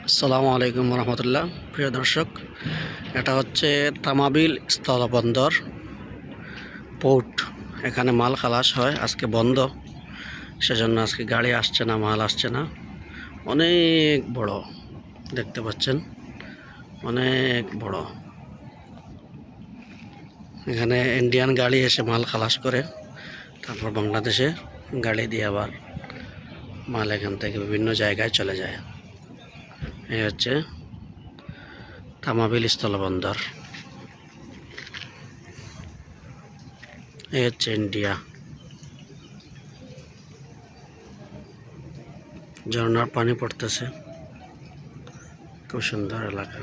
আসসালামু আলাইকুম রহমতুল্লাহ। প্রিয় দর্শক, এটা হচ্ছে তামাবিল স্থলবন্দর পোর্ট। এখানে মাল খালাস হয়, আজকে বন্ধ, সেজন্য আজকে গাড়ি আসছে না, মাল আসছে না। অনেক বড়, দেখতে পাচ্ছেন, অনেক বড়। এখানে ইন্ডিয়ান গাড়ি এসে মাল খালাস করে, তারপর বাংলাদেশে গাড়ি দিয়ে আবার মাল এখান থেকে বিভিন্ন জায়গায় চলে যায়। এই হচ্ছে তামাবিল স্থলবন্দর। এই হচ্ছে ইন্ডিয়া। ঝর্ণার পানি পড়তেছে, খুব সুন্দর এলাকা।